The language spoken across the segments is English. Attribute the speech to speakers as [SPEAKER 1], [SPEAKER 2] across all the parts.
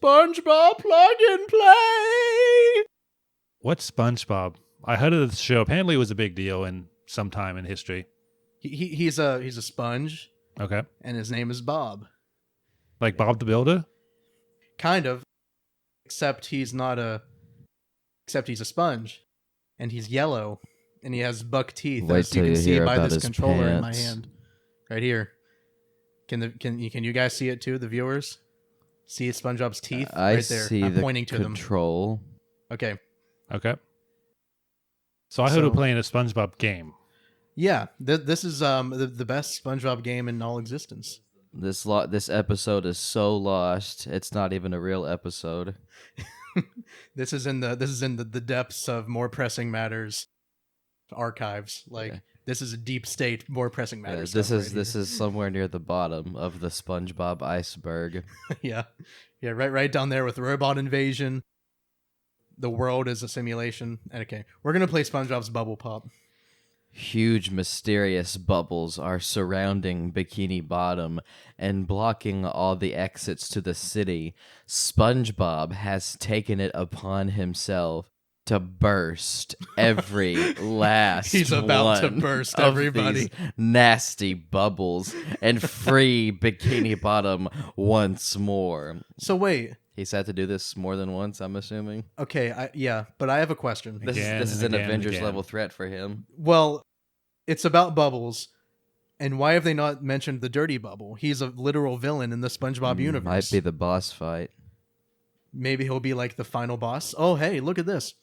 [SPEAKER 1] SpongeBob Plug and Play.
[SPEAKER 2] What's SpongeBob? I heard of this show. Apparently, it was a big deal in some time in history.
[SPEAKER 1] He's a sponge,
[SPEAKER 2] Okay,
[SPEAKER 1] and his name is Bob.
[SPEAKER 2] like Bob the Builder.
[SPEAKER 1] Kind of, except he's not a. Except he's a sponge, and he's yellow, and he has buck teeth,
[SPEAKER 3] Wait
[SPEAKER 1] as you
[SPEAKER 3] till
[SPEAKER 1] can
[SPEAKER 3] you
[SPEAKER 1] see
[SPEAKER 3] hear
[SPEAKER 1] by
[SPEAKER 3] about
[SPEAKER 1] this
[SPEAKER 3] his
[SPEAKER 1] controller in my
[SPEAKER 3] pants.
[SPEAKER 1] hand, right here. Can you guys see it too, the viewers? See SpongeBob's teeth
[SPEAKER 3] I
[SPEAKER 1] right there.
[SPEAKER 3] see
[SPEAKER 1] I'm
[SPEAKER 3] the
[SPEAKER 1] pointing to them.
[SPEAKER 3] control.
[SPEAKER 1] Okay.
[SPEAKER 2] Okay. So I heard we're playing a SpongeBob game.
[SPEAKER 1] Yeah, this is the best SpongeBob game in all existence.
[SPEAKER 3] This episode is so lost. It's not even a real episode.
[SPEAKER 1] This is in the depths of More Pressing Matters archives. Like this is a deep state More Pressing Matters.
[SPEAKER 3] This is somewhere near the bottom of the SpongeBob iceberg.
[SPEAKER 1] yeah, right down there with robot invasion. The world is a simulation. Okay, we're gonna play SpongeBob's Bubble Pop.
[SPEAKER 3] Huge mysterious bubbles are surrounding Bikini Bottom and blocking all the exits to the city. SpongeBob has taken it upon himself to burst every last
[SPEAKER 1] He's about to
[SPEAKER 3] one
[SPEAKER 1] burst
[SPEAKER 3] of
[SPEAKER 1] everybody.
[SPEAKER 3] these nasty bubbles and free Bikini Bottom once more.
[SPEAKER 1] So wait.
[SPEAKER 3] He's had to do this more than once, I'm assuming.
[SPEAKER 1] Okay, but I have a question.
[SPEAKER 3] This is an Avengers level threat for him.
[SPEAKER 1] Well, it's about bubbles, and why have they not mentioned the dirty bubble? He's a literal villain in the SpongeBob universe.
[SPEAKER 3] Might be the boss fight.
[SPEAKER 1] Maybe he'll be like the final boss. Oh, hey, look at this.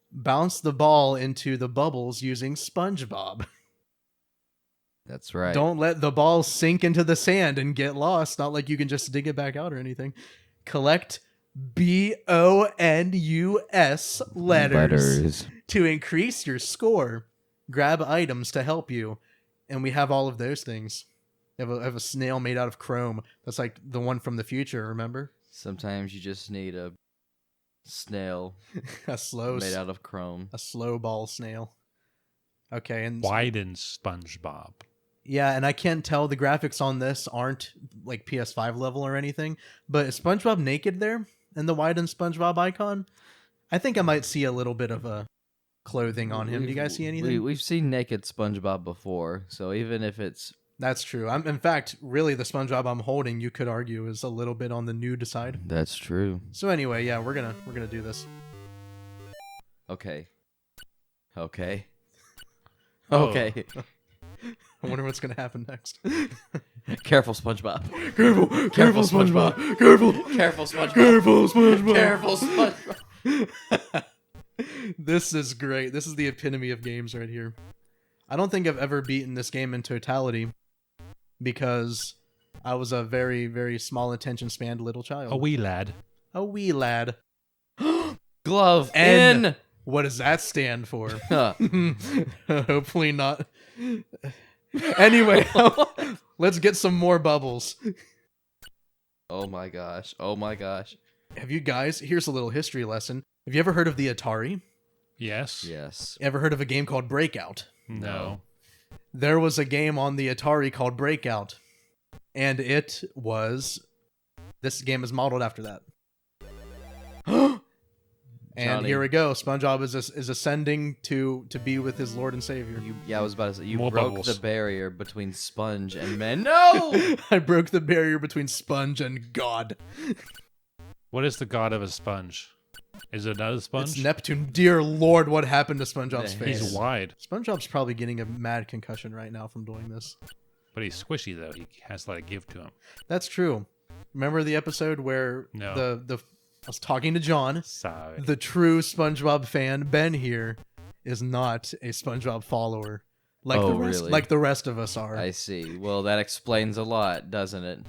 [SPEAKER 1] Bounce the ball into the bubbles using SpongeBob.
[SPEAKER 3] That's right.
[SPEAKER 1] Don't let the ball sink into the sand and get lost. Not like you can just dig it back out or anything. Collect BONUS letters to increase your score. Grab items to help you. And we have all of those things. I have a snail made out of chrome. That's like the one from the future, remember?
[SPEAKER 3] Sometimes you just need a snail made out of chrome.
[SPEAKER 1] A slow ball snail. Okay, and
[SPEAKER 2] Widen SpongeBob.
[SPEAKER 1] yeah, and I can't tell, the graphics on this aren't like PS5 level or anything, but is SpongeBob naked there in the widened SpongeBob icon? I think I might see a little bit of a clothing on him. Do you guys see anything?
[SPEAKER 3] We've seen naked SpongeBob before, so even if it's...
[SPEAKER 1] That's true. In fact, really the SpongeBob I'm holding, you could argue, is a little bit on the nude side.
[SPEAKER 3] That's true.
[SPEAKER 1] So anyway, yeah, we're gonna do this.
[SPEAKER 3] Okay.
[SPEAKER 1] I wonder what's gonna happen next.
[SPEAKER 3] Careful, SpongeBob.
[SPEAKER 1] Careful, SpongeBob. Careful,
[SPEAKER 3] SpongeBob.
[SPEAKER 1] careful, SpongeBob.
[SPEAKER 3] Careful, SpongeBob.
[SPEAKER 1] This is great. This is the epitome of games right here. I don't think I've ever beaten this game in totality because I was a very, very small attention span little child.
[SPEAKER 2] A wee lad.
[SPEAKER 1] A wee lad.
[SPEAKER 3] Glove
[SPEAKER 1] N.
[SPEAKER 3] in.
[SPEAKER 1] What does that stand for?
[SPEAKER 3] Huh.
[SPEAKER 1] Hopefully not. Anyway, let's get some more bubbles.
[SPEAKER 3] Oh my gosh. Oh my gosh.
[SPEAKER 1] Have you guys, here's a little history lesson. Have you ever heard of the Atari?
[SPEAKER 2] Yes.
[SPEAKER 3] Yes.
[SPEAKER 1] Ever heard of a game called Breakout?
[SPEAKER 2] No.
[SPEAKER 1] There was a game on the Atari called Breakout. And this game is modeled after that. And
[SPEAKER 3] Johnny.
[SPEAKER 1] here we go. SpongeBob is ascending to be with his Lord and Savior.
[SPEAKER 3] I was about to say, you
[SPEAKER 2] More
[SPEAKER 3] broke
[SPEAKER 2] bubbles.
[SPEAKER 3] the barrier between Sponge and men. No!
[SPEAKER 1] I broke the barrier between Sponge and God.
[SPEAKER 2] What is the god of a sponge? Is it not a sponge?
[SPEAKER 1] It's Neptune. Dear Lord, what happened to SpongeBob's face?
[SPEAKER 2] He's wide,
[SPEAKER 1] SpongeBob's probably getting a mad concussion right now from doing this.
[SPEAKER 2] but he's squishy though. He has a lot of give to him.
[SPEAKER 1] That's true. Remember the episode where
[SPEAKER 2] No.
[SPEAKER 1] I was talking to John.
[SPEAKER 2] Sorry.
[SPEAKER 1] The true SpongeBob fan, Ben here, is not a SpongeBob follower. Like
[SPEAKER 3] Really?
[SPEAKER 1] Like the rest of us are.
[SPEAKER 3] I see. Well, that explains a lot, doesn't it?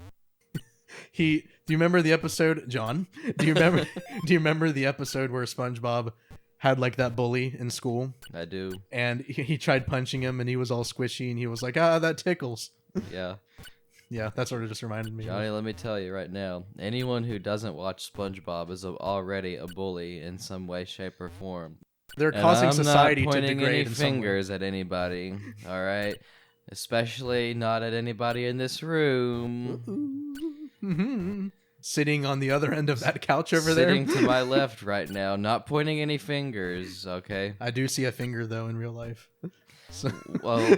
[SPEAKER 1] Do you remember the episode, John? Do you remember the episode where SpongeBob had like that bully in school?
[SPEAKER 3] I do.
[SPEAKER 1] And he tried punching him and he was all squishy and he was like, that tickles.
[SPEAKER 3] Yeah.
[SPEAKER 1] Yeah, that sort of just reminded me.
[SPEAKER 3] Johnny, let me tell you right now, anyone who doesn't watch SpongeBob is already a bully in some way, shape, or form.
[SPEAKER 1] They're
[SPEAKER 3] And
[SPEAKER 1] causing
[SPEAKER 3] I'm
[SPEAKER 1] society
[SPEAKER 3] not
[SPEAKER 1] to
[SPEAKER 3] pointing
[SPEAKER 1] degrade
[SPEAKER 3] any
[SPEAKER 1] in some way.
[SPEAKER 3] fingers at anybody, all right? Especially not at anybody in this room.
[SPEAKER 1] sitting on the other end of that couch over
[SPEAKER 3] Sitting
[SPEAKER 1] there.
[SPEAKER 3] to my left right now, not pointing any fingers, okay?
[SPEAKER 1] I do see a finger though in real life. So,
[SPEAKER 3] Well,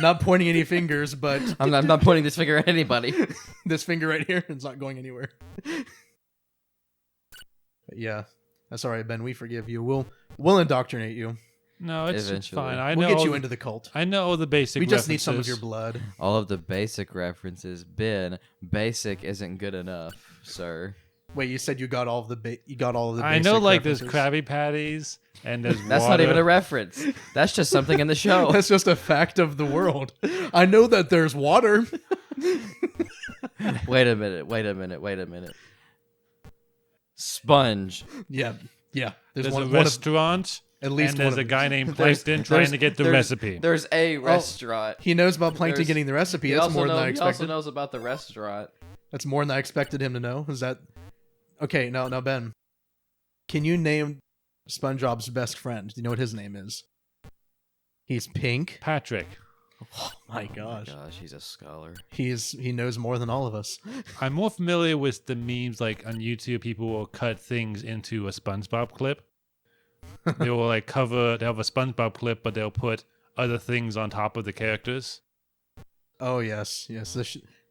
[SPEAKER 1] not pointing any fingers, but
[SPEAKER 3] I'm not pointing this finger at anybody.
[SPEAKER 1] this finger right here is not going anywhere. But yeah, that's all right, Ben. We forgive you. We'll indoctrinate you.
[SPEAKER 2] No, it's
[SPEAKER 3] Eventually.
[SPEAKER 2] fine. I
[SPEAKER 1] We'll
[SPEAKER 2] know
[SPEAKER 1] get you
[SPEAKER 2] all
[SPEAKER 1] into the cult.
[SPEAKER 2] I know all the basic
[SPEAKER 1] We just need some of
[SPEAKER 2] references.
[SPEAKER 1] your blood.
[SPEAKER 3] All of the basic references. Ben, basic isn't good enough, sir.
[SPEAKER 1] Wait, you said you got all of the you got all of the.
[SPEAKER 2] I know,
[SPEAKER 1] basic
[SPEAKER 2] like, there's
[SPEAKER 1] references?
[SPEAKER 2] Krabby Patties, and there's
[SPEAKER 3] That's
[SPEAKER 2] water.
[SPEAKER 3] not even a reference. That's just something in the show.
[SPEAKER 1] That's just a fact of the world. I know that there's water.
[SPEAKER 3] Wait a minute. Sponge.
[SPEAKER 1] Yeah.
[SPEAKER 2] There's
[SPEAKER 1] one
[SPEAKER 2] a
[SPEAKER 1] of
[SPEAKER 2] restaurant,
[SPEAKER 1] at least
[SPEAKER 2] and
[SPEAKER 1] one
[SPEAKER 2] there's
[SPEAKER 1] of
[SPEAKER 2] a guy
[SPEAKER 1] these.
[SPEAKER 2] named Plankton trying to get the recipe.
[SPEAKER 3] There's a restaurant.
[SPEAKER 1] He knows about Plankton
[SPEAKER 3] There's-
[SPEAKER 1] getting the recipe.
[SPEAKER 3] He
[SPEAKER 1] That's
[SPEAKER 3] also
[SPEAKER 1] more than I
[SPEAKER 3] he also
[SPEAKER 1] expected.
[SPEAKER 3] knows about the restaurant.
[SPEAKER 1] That's more than I expected him to know. Is that okay? Now, Ben, can you name SpongeBob's best friend? Do you know what his name is? He's pink.
[SPEAKER 2] Patrick.
[SPEAKER 1] Oh my gosh,
[SPEAKER 3] He's a scholar.
[SPEAKER 1] he knows more than all of us.
[SPEAKER 2] I'm more familiar with the memes, like on YouTube, people will cut things into a SpongeBob clip. They will like they'll have a SpongeBob clip, but they'll put other things on top of the characters.
[SPEAKER 1] Oh yes.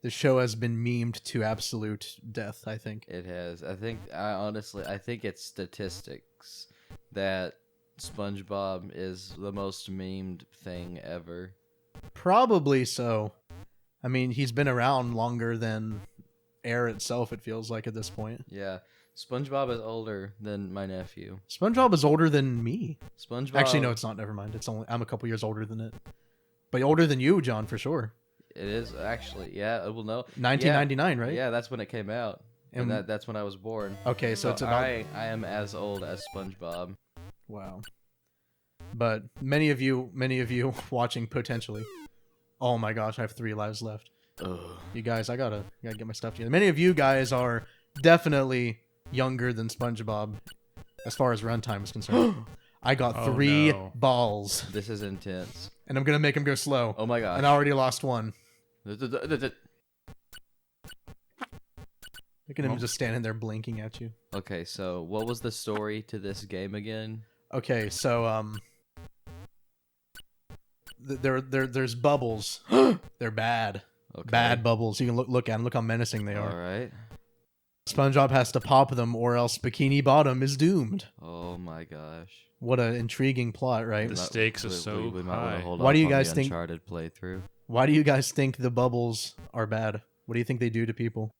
[SPEAKER 1] The show has been memed to absolute death. I think.
[SPEAKER 3] It has. I think it's statistics that SpongeBob is the most memed thing ever.
[SPEAKER 1] Probably so. I mean, he's been around longer than air itself. It feels like at this point.
[SPEAKER 3] Yeah. SpongeBob is older than my nephew.
[SPEAKER 1] SpongeBob is older than me.
[SPEAKER 3] SpongeBob.
[SPEAKER 1] Actually, no, it's not. Never mind. I'm a couple years older than it, but older than you, John, for sure.
[SPEAKER 3] It is actually. Yeah. Well, no.
[SPEAKER 1] 1999, right?
[SPEAKER 3] Yeah, that's when it came out, and that's when I was born.
[SPEAKER 1] Okay, so it's about.
[SPEAKER 3] I am as old as SpongeBob.
[SPEAKER 1] Wow. But many of you watching potentially. Oh my gosh, I have 3 lives left.
[SPEAKER 3] Ugh.
[SPEAKER 1] You guys, I gotta get my stuff together. Many of you guys are definitely younger than SpongeBob, as far as runtime is concerned. I got
[SPEAKER 2] Oh,
[SPEAKER 1] 3
[SPEAKER 2] no.
[SPEAKER 1] balls,
[SPEAKER 3] This is intense.
[SPEAKER 1] and I'm gonna make him go slow.
[SPEAKER 3] Oh my gosh.
[SPEAKER 1] And I already lost 1. Look at him just standing there blinking at you.
[SPEAKER 3] Okay, so what was the story to this game again?
[SPEAKER 1] Okay, so there's bubbles. They're bad.
[SPEAKER 3] Okay.
[SPEAKER 1] Bad bubbles. You can look at them. Look how menacing they
[SPEAKER 3] All
[SPEAKER 1] are.
[SPEAKER 3] right.
[SPEAKER 1] SpongeBob has to pop them, or else Bikini Bottom is doomed.
[SPEAKER 3] Oh my gosh.
[SPEAKER 1] What an intriguing plot, right?
[SPEAKER 2] The stakes are so
[SPEAKER 3] we might want
[SPEAKER 2] high.
[SPEAKER 3] to hold
[SPEAKER 1] Why
[SPEAKER 3] off
[SPEAKER 1] do you
[SPEAKER 3] on
[SPEAKER 1] guys
[SPEAKER 3] the
[SPEAKER 1] think-
[SPEAKER 3] Uncharted playthrough?
[SPEAKER 1] Why do you guys think the bubbles are bad? What do you think they do to people?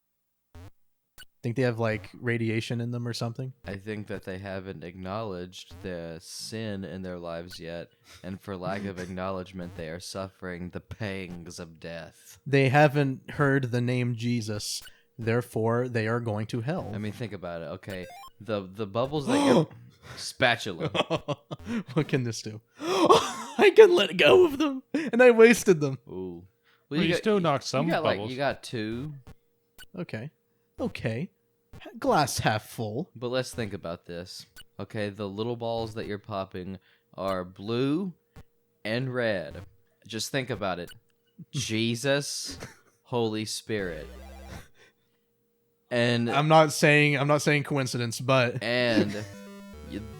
[SPEAKER 1] Think they have like radiation in them or something?
[SPEAKER 3] I think that they haven't acknowledged the sin in their lives yet, and for lack of acknowledgement, they are suffering the pangs of death.
[SPEAKER 1] They haven't heard the name Jesus, therefore they are going to hell.
[SPEAKER 3] I mean, think about it. Okay, the bubbles that you spatula.
[SPEAKER 1] What can this do? I can let go of them, and I wasted them.
[SPEAKER 3] Ooh.
[SPEAKER 2] Well, you still knocked some
[SPEAKER 3] you got,
[SPEAKER 2] bubbles.
[SPEAKER 3] you got 2,
[SPEAKER 1] Okay. Glass half full.
[SPEAKER 3] but let's think about this. Okay, the little balls that you're popping are blue and red. Just think about it. Jesus, Holy Spirit. And
[SPEAKER 1] I'm not saying coincidence, but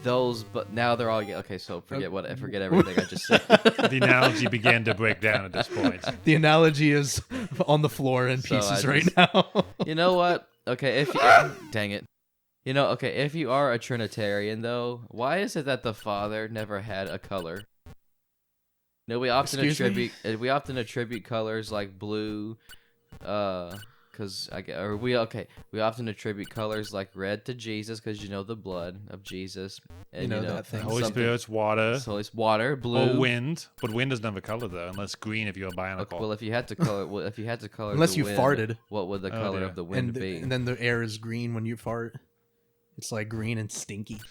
[SPEAKER 3] those, but now they're all okay. So forget everything I just said.
[SPEAKER 2] The analogy began to break down at this point.
[SPEAKER 1] the analogy is on the floor in
[SPEAKER 3] So I
[SPEAKER 1] pieces
[SPEAKER 3] just-
[SPEAKER 1] right now.
[SPEAKER 3] You know what? Okay, if you, dang it. You know, okay, if you are a Trinitarian though, why is it that the Father never had a color? No, we often
[SPEAKER 1] Excuse me?
[SPEAKER 3] attribute colors like blue, because we often attribute colors like red to Jesus because you know the blood of Jesus, and
[SPEAKER 1] You know that thing.
[SPEAKER 2] Holy
[SPEAKER 3] something-
[SPEAKER 2] Spirit's water.
[SPEAKER 3] So it's water, blue,
[SPEAKER 2] Or wind. But wind doesn't have a color though, unless green if you're a bionicle.
[SPEAKER 3] Okay, well, if you had to color,
[SPEAKER 1] Unless
[SPEAKER 3] the
[SPEAKER 1] you
[SPEAKER 3] wind,
[SPEAKER 1] farted.
[SPEAKER 3] what would the
[SPEAKER 2] Oh,
[SPEAKER 3] color
[SPEAKER 2] dear.
[SPEAKER 3] of the wind
[SPEAKER 1] and,
[SPEAKER 3] be?
[SPEAKER 1] and then the air is green when you fart. It's like green and stinky.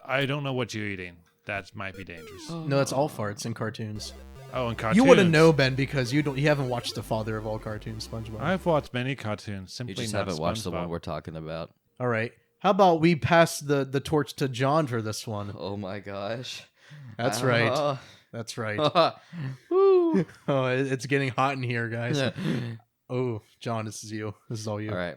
[SPEAKER 2] I don't know what you're eating. That might be dangerous.
[SPEAKER 1] No, it's all farts in cartoons.
[SPEAKER 2] Oh, and cartoons.
[SPEAKER 1] You wouldn't know, Ben, because you haven't watched the father of all cartoons, SpongeBob.
[SPEAKER 2] I've watched many cartoons. Simply
[SPEAKER 3] You just
[SPEAKER 2] not
[SPEAKER 3] haven't watched the
[SPEAKER 2] SpongeBob.
[SPEAKER 3] one we're talking about.
[SPEAKER 1] All right. How about we pass the torch to John for this one?
[SPEAKER 3] Oh my gosh.
[SPEAKER 1] That's right. That's right.
[SPEAKER 3] Woo.
[SPEAKER 1] Oh, it's getting hot in here, guys. Oh, John, this is you. This is all you.
[SPEAKER 3] All right.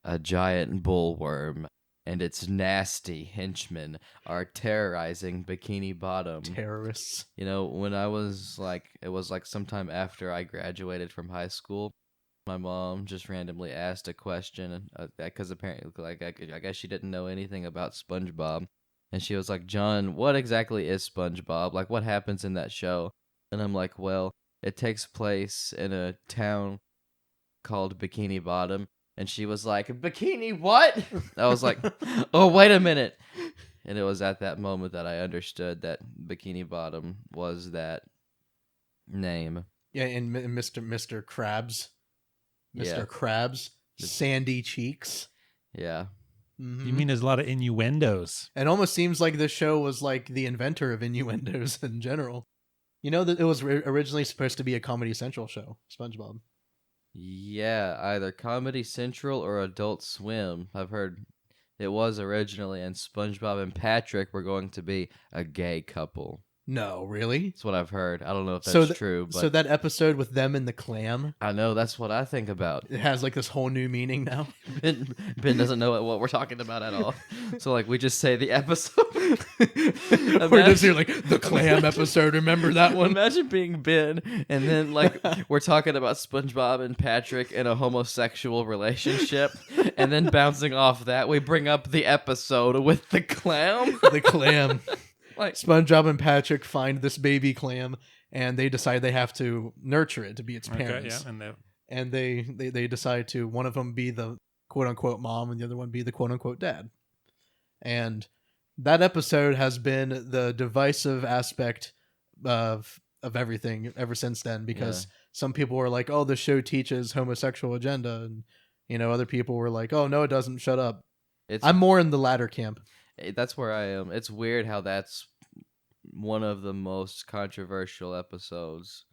[SPEAKER 3] a giant bullworm and its nasty henchmen are terrorizing Bikini Bottom.
[SPEAKER 1] Terrorists.
[SPEAKER 3] You know, when I was it was sometime after I graduated from high school, my mom just randomly asked a question because apparently, I guess she didn't know anything about SpongeBob. And she was like, John, what exactly is SpongeBob? Like, what happens in that show? And I'm like, well, it takes place in a town called Bikini Bottom. And she was like, Bikini what? I was like, oh, wait a minute. And it was at that moment that I understood that Bikini Bottom was that name.
[SPEAKER 1] Yeah, and Mr. Krabs. Mr.
[SPEAKER 3] Yeah.
[SPEAKER 1] Krabs. Sandy cheeks.
[SPEAKER 3] Yeah.
[SPEAKER 1] Mm-hmm.
[SPEAKER 2] You mean there's a lot of innuendos?
[SPEAKER 1] It almost seems like this show was like the inventor of innuendos in general. You know that it was originally supposed to be a Comedy Central show, SpongeBob.
[SPEAKER 3] Yeah, either Comedy Central or Adult Swim. I've heard it was originally, and SpongeBob and Patrick were going to be a gay couple.
[SPEAKER 1] No, really?
[SPEAKER 3] That's what I've heard. I don't know if that's true, but
[SPEAKER 1] so that episode with them and the clam,
[SPEAKER 3] I know that's what I think about.
[SPEAKER 1] it has like this whole new meaning now.
[SPEAKER 3] Ben doesn't know what we're talking about at all. So like we just say the episode.
[SPEAKER 1] We're just here like the clam episode. Remember that one?
[SPEAKER 3] Imagine being Ben, and then like we're talking about SpongeBob and Patrick in a homosexual relationship, and then bouncing off that, we bring up the episode with the clam.
[SPEAKER 1] The clam.
[SPEAKER 3] Like
[SPEAKER 1] SpongeBob and Patrick find this baby clam, and they decide they have to nurture it to be its parents.
[SPEAKER 2] Okay, yeah,
[SPEAKER 1] and they decide to one of them be the quote unquote mom and the other one be the quote unquote dad. And that episode has been the divisive aspect of everything ever since then, because some people were like, "Oh, the show teaches homosexual agenda," and other people were like, "Oh no, it doesn't. Shut up." I'm more in the latter camp.
[SPEAKER 3] That's where I am. It's weird how that's one of the most controversial episodes,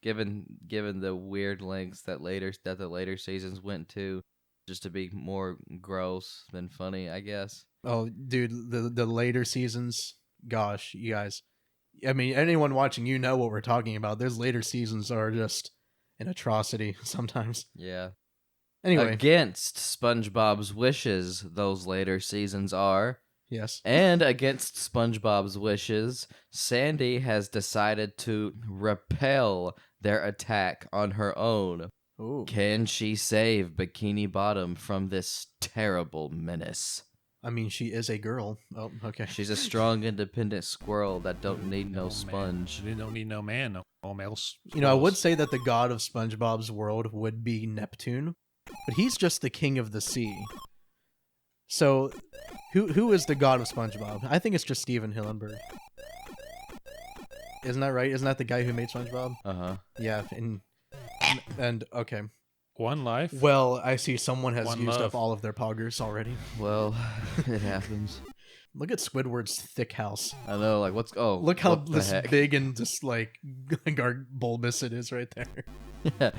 [SPEAKER 3] given the weird lengths that the later seasons went to, just to be more gross than funny, I guess.
[SPEAKER 1] Oh, dude, the later seasons, gosh, you guys. I mean, anyone watching, what we're talking about. Those later seasons are just an atrocity sometimes.
[SPEAKER 3] Yeah.
[SPEAKER 1] Anyway.
[SPEAKER 3] Against SpongeBob's wishes, those later seasons are.
[SPEAKER 1] Yes.
[SPEAKER 3] And against SpongeBob's wishes, Sandy has decided to repel their attack on her own.
[SPEAKER 1] Ooh.
[SPEAKER 3] Can she save Bikini Bottom from this terrible menace?
[SPEAKER 1] I mean, she is a girl. Oh, okay.
[SPEAKER 3] She's a strong, independent squirrel that don't need no sponge.
[SPEAKER 2] She don't need no man, no male.
[SPEAKER 1] I would say that the god of SpongeBob's world would be Neptune, but he's just the king of the sea. So, who is the god of SpongeBob? I think it's just Steven Hillenburg. Isn't that right? Isn't that the guy who made SpongeBob?
[SPEAKER 3] Uh-huh.
[SPEAKER 1] Yeah, and okay.
[SPEAKER 2] One life?
[SPEAKER 1] Well, I see someone has
[SPEAKER 2] One
[SPEAKER 1] used
[SPEAKER 2] love.
[SPEAKER 1] up all of their poggers already.
[SPEAKER 3] Well, it happens.
[SPEAKER 1] Look at Squidward's thick house.
[SPEAKER 3] I know, like,
[SPEAKER 1] Look how
[SPEAKER 3] what the
[SPEAKER 1] this
[SPEAKER 3] heck?
[SPEAKER 1] big and just, like, bulbous it is right there.
[SPEAKER 3] Yeah,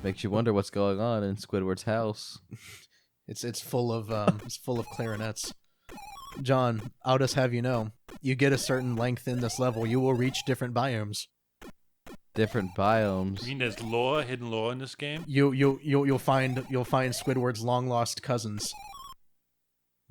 [SPEAKER 3] makes you wonder what's going on in Squidward's house.
[SPEAKER 1] It's full of clarinets. John, I'll just have you know, you get a certain length in this level, you will reach different biomes.
[SPEAKER 3] Different biomes.
[SPEAKER 2] You mean there's hidden lore in this game?
[SPEAKER 1] You'll find Squidward's long lost cousins.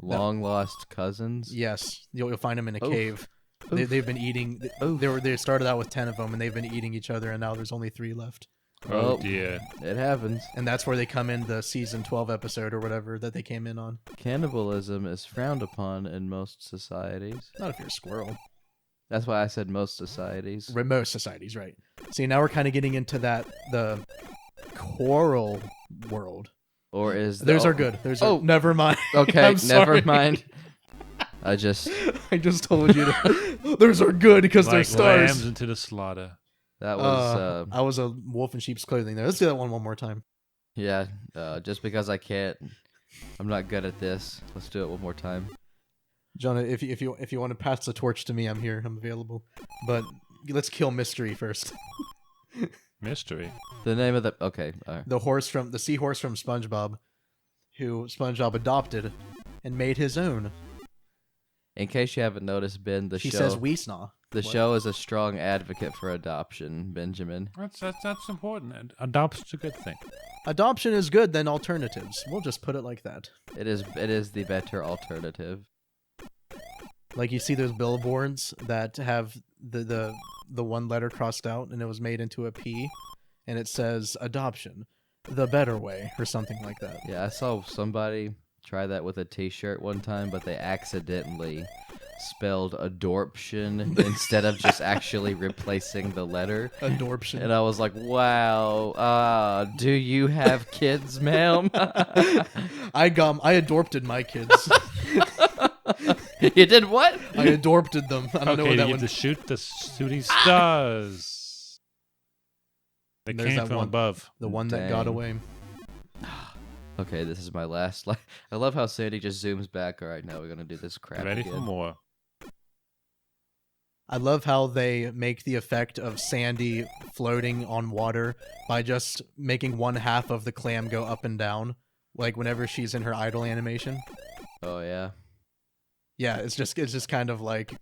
[SPEAKER 3] Long lost cousins?
[SPEAKER 1] Yes, you'll find them in a
[SPEAKER 3] Oof.
[SPEAKER 1] cave.
[SPEAKER 3] Oof.
[SPEAKER 1] They've been eating. They started out with 10 of them, and they've been eating each other, and now there's only 3 left.
[SPEAKER 2] Oh dear.
[SPEAKER 3] It happens.
[SPEAKER 1] And that's where they come in the season 12 episode or whatever that they came in on.
[SPEAKER 3] Cannibalism is frowned upon in most societies.
[SPEAKER 1] Not if you're a squirrel.
[SPEAKER 3] That's why I said most societies.
[SPEAKER 1] Most societies, right? See, now we're kind of getting into the coral world.
[SPEAKER 3] Or is
[SPEAKER 1] Those are good. Never mind.
[SPEAKER 3] Okay,
[SPEAKER 1] I'm sorry.
[SPEAKER 3] never mind. I just
[SPEAKER 1] told you to. Those are good because they're
[SPEAKER 2] Like
[SPEAKER 1] stars.
[SPEAKER 2] lambs into the slaughter.
[SPEAKER 3] that was
[SPEAKER 1] I was a wolf in sheep's clothing there. Let's do that one more time.
[SPEAKER 3] yeah. Just because I can't, I'm not good at this. Let's do it one more time.
[SPEAKER 1] Jonah, if you want to pass the torch to me, I'm here. I'm available. But let's kill Mystery first.
[SPEAKER 2] Mystery.
[SPEAKER 3] The name of the okay. All right.
[SPEAKER 1] The seahorse from SpongeBob, who SpongeBob adopted and made his own.
[SPEAKER 3] In case you haven't noticed, Ben,
[SPEAKER 1] She says Weesnaw.
[SPEAKER 3] the show is a strong advocate for adoption, Benjamin.
[SPEAKER 2] That's important. Adoption's a good thing.
[SPEAKER 1] Adoption is good than alternatives. We'll just put it like that.
[SPEAKER 3] It is the better alternative.
[SPEAKER 1] Like you see those billboards that have the one letter crossed out and it was made into a P, and it says adoption, the better way, or something like that.
[SPEAKER 3] Yeah, I saw somebody try that with a T-shirt one time, but they accidentally spelled adorption instead of just actually replacing the letter.
[SPEAKER 1] Adorption.
[SPEAKER 3] And I was like, wow, do you have kids, ma'am?
[SPEAKER 1] I adorpted my kids.
[SPEAKER 3] You did what?
[SPEAKER 1] I adorpted them. I don't know what that
[SPEAKER 2] you
[SPEAKER 1] one.
[SPEAKER 2] have to shoot the shooting stars. They
[SPEAKER 1] There's
[SPEAKER 2] came
[SPEAKER 1] that
[SPEAKER 2] from
[SPEAKER 1] one.
[SPEAKER 2] above.
[SPEAKER 1] The one that got
[SPEAKER 3] Dang.
[SPEAKER 1] away.
[SPEAKER 3] Okay, this is my last. I love how Sandy just zooms back. All right, now we're gonna do this crap
[SPEAKER 2] Ready
[SPEAKER 3] again.
[SPEAKER 2] for more.
[SPEAKER 1] I love how they make the effect of Sandy floating on water by just making one half of the clam go up and down, like whenever she's in her idle animation.
[SPEAKER 3] Oh yeah.
[SPEAKER 1] Yeah, it's just kind of like,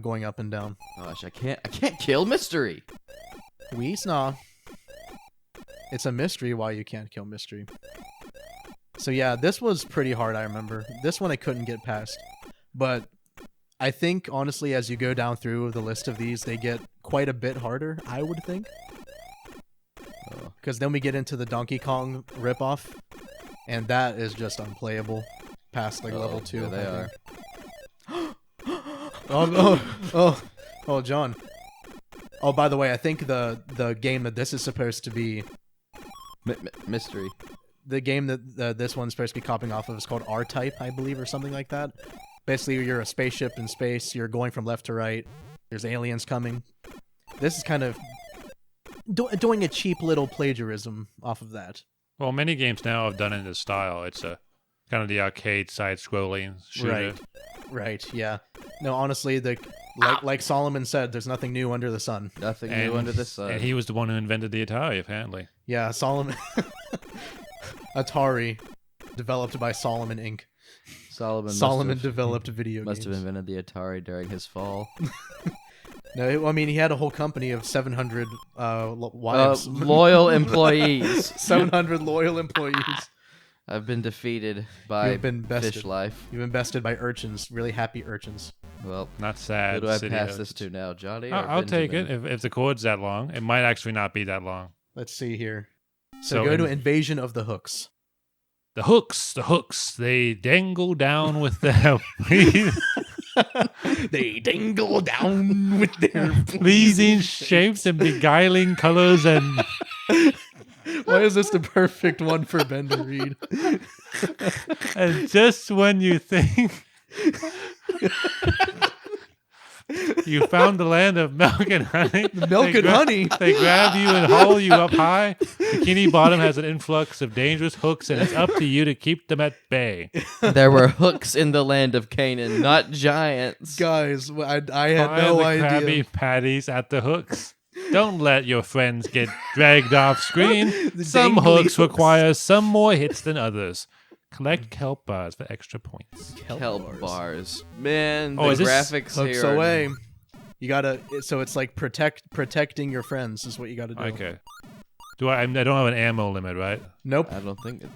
[SPEAKER 1] going up and down.
[SPEAKER 3] Gosh, I can't kill Mystery.
[SPEAKER 1] We snaw. It's a mystery why you can't kill Mystery. So yeah, this was pretty hard, I remember. This one I couldn't get past. But I think, honestly, as you go down through the list of these, they get quite a bit harder, I would think. Because then we get into the Donkey Kong ripoff, and that is just unplayable past level 2.
[SPEAKER 3] There they are.
[SPEAKER 1] Oh, John. Oh, by the way, I think the game that this is supposed to be,
[SPEAKER 3] Mystery.
[SPEAKER 1] the game that this one's supposed to be copying off of is called R-Type, I believe, or something like that. Basically, you're a spaceship in space. You're going from left to right. There's aliens coming. This is kind of doing a cheap little plagiarism off of that.
[SPEAKER 2] Well, many games now have done it in this style. It's a kind of the arcade side-scrolling shooter.
[SPEAKER 1] Right. Yeah. No, honestly, like Solomon said, there's nothing new under the sun.
[SPEAKER 3] Nothing new under the sun.
[SPEAKER 2] And he was the one who invented the Atari, apparently.
[SPEAKER 1] Yeah, Solomon. Atari, developed by Solomon Inc.
[SPEAKER 3] Solomon
[SPEAKER 1] developed video
[SPEAKER 3] must
[SPEAKER 1] games.
[SPEAKER 3] have invented the Atari during his fall.
[SPEAKER 1] No, I mean, he had a whole company of 700 wives.
[SPEAKER 3] Loyal employees.
[SPEAKER 1] 700 loyal employees.
[SPEAKER 3] I've been defeated by
[SPEAKER 1] You've been bested.
[SPEAKER 3] fish life.
[SPEAKER 1] You've been bested by urchins, really happy urchins.
[SPEAKER 3] Well,
[SPEAKER 2] Not sad.
[SPEAKER 3] who do I
[SPEAKER 2] City
[SPEAKER 3] pass
[SPEAKER 2] of-
[SPEAKER 3] this to now, Johnny? Or
[SPEAKER 2] I'll take it
[SPEAKER 3] Benjamin?
[SPEAKER 2] if the cord's that long. It might actually not be that long.
[SPEAKER 1] Let's see here. So go to Invasion of the Hooks.
[SPEAKER 2] The hooks, they dangle down with their
[SPEAKER 1] They dangle down with their
[SPEAKER 2] pleasing shapes and beguiling colors and
[SPEAKER 1] Why is this the perfect one for Ben to read?
[SPEAKER 2] and just when you think you found the land of milk and honey.
[SPEAKER 1] Milk and honey?
[SPEAKER 2] They grab you and haul you up high. Bikini Bottom has an influx of dangerous hooks, and it's up to you to keep them at bay.
[SPEAKER 3] There were hooks in the land of Canaan, not giants.
[SPEAKER 1] Guys, I had
[SPEAKER 2] Fire
[SPEAKER 1] no
[SPEAKER 2] the
[SPEAKER 1] idea.
[SPEAKER 2] Krabby Patties at the hooks. Don't let your friends get dragged off screen. Some
[SPEAKER 1] dangly
[SPEAKER 2] hooks
[SPEAKER 1] hooks.
[SPEAKER 2] require some more hits than others. Collect kelp bars for extra points.
[SPEAKER 3] Kelp bars. Man, the
[SPEAKER 2] Oh, is this
[SPEAKER 3] graphics
[SPEAKER 1] Hooks
[SPEAKER 3] here.
[SPEAKER 1] away. You gotta. So it's like protecting your friends is what you gotta do.
[SPEAKER 2] Okay. I don't have an ammo limit, right?
[SPEAKER 1] Nope.
[SPEAKER 3] I don't think it's.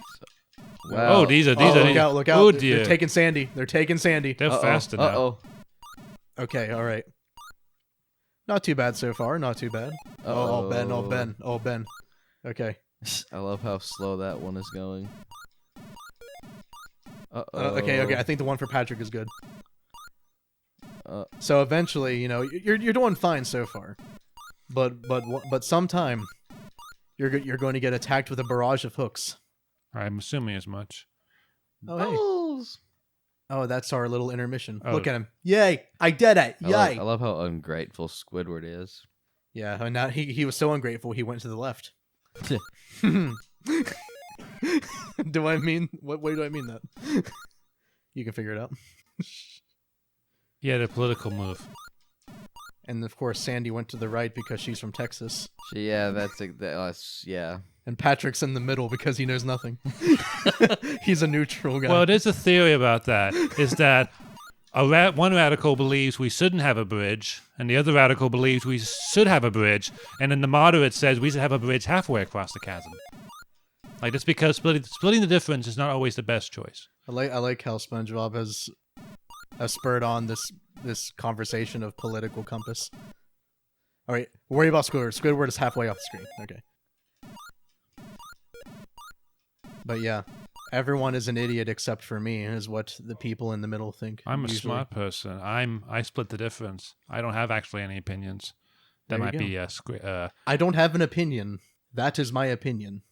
[SPEAKER 2] Oh, these are
[SPEAKER 1] Look out! Look out!
[SPEAKER 2] Oh
[SPEAKER 1] They're
[SPEAKER 2] dear,
[SPEAKER 1] taking Sandy. They're taking Sandy.
[SPEAKER 2] they're faster now.
[SPEAKER 3] Uh-oh.
[SPEAKER 1] Okay. All right. Not too bad so far. Not too bad. Oh, Ben. Oh, Ben. Oh, Ben. Okay.
[SPEAKER 3] I love how slow that one is going.
[SPEAKER 1] Okay. I think the one for Patrick is good.
[SPEAKER 3] Uh,
[SPEAKER 1] So eventually, you're doing fine so far, but sometime you're going to get attacked with a barrage of hooks.
[SPEAKER 2] I'm assuming as much.
[SPEAKER 1] Oh hey.
[SPEAKER 3] Bubbles!
[SPEAKER 1] Oh, that's our little intermission.
[SPEAKER 2] Oh.
[SPEAKER 1] Look at him. Yay! I did it. Yay!
[SPEAKER 3] I love how ungrateful Squidward is.
[SPEAKER 1] Yeah. And now he was so ungrateful he went to the left. Do I mean what way do I mean that? You can figure it out.
[SPEAKER 2] Yeah, the political move.
[SPEAKER 1] And of course, Sandy went to the right because she's from Texas,
[SPEAKER 3] Yeah, that's yeah.
[SPEAKER 1] and Patrick's in the middle because he knows nothing. He's a neutral guy.
[SPEAKER 2] Well, there's a theory about that. Is that one radical believes we shouldn't have a bridge, and the other radical believes we should have a bridge, and then the moderate says we should have a bridge halfway across the chasm. Like just because splitting the difference is not always the best choice.
[SPEAKER 1] I like how SpongeBob has spurred on this conversation of political compass. All right, worry about Squidward. Squidward is halfway off the screen. Okay. But yeah, everyone is an idiot except for me, is what the people in the middle think.
[SPEAKER 2] I'm a
[SPEAKER 1] usually.
[SPEAKER 2] smart person. I split the difference. I don't have actually any opinions. That
[SPEAKER 1] There
[SPEAKER 2] might
[SPEAKER 1] you
[SPEAKER 2] be
[SPEAKER 1] I don't have an opinion. That is my opinion.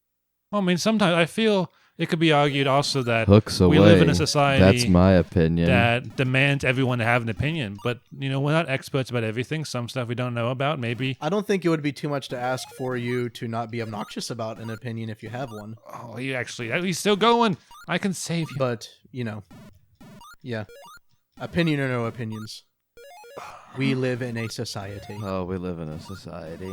[SPEAKER 2] Well, I mean, sometimes I feel it could be argued also that
[SPEAKER 3] Hooks away.
[SPEAKER 2] we live in a society
[SPEAKER 3] That's my opinion.
[SPEAKER 2] that demands everyone to have an opinion. But, you know, we're not experts about everything. Some stuff we don't know about, maybe.
[SPEAKER 1] I don't think it would be too much to ask for you to not be obnoxious about an opinion if you have one.
[SPEAKER 2] Oh, he's still going. I can save you.
[SPEAKER 1] But, you know, yeah. Opinion or no opinions. We live in a society.
[SPEAKER 3] Oh, we live in a society.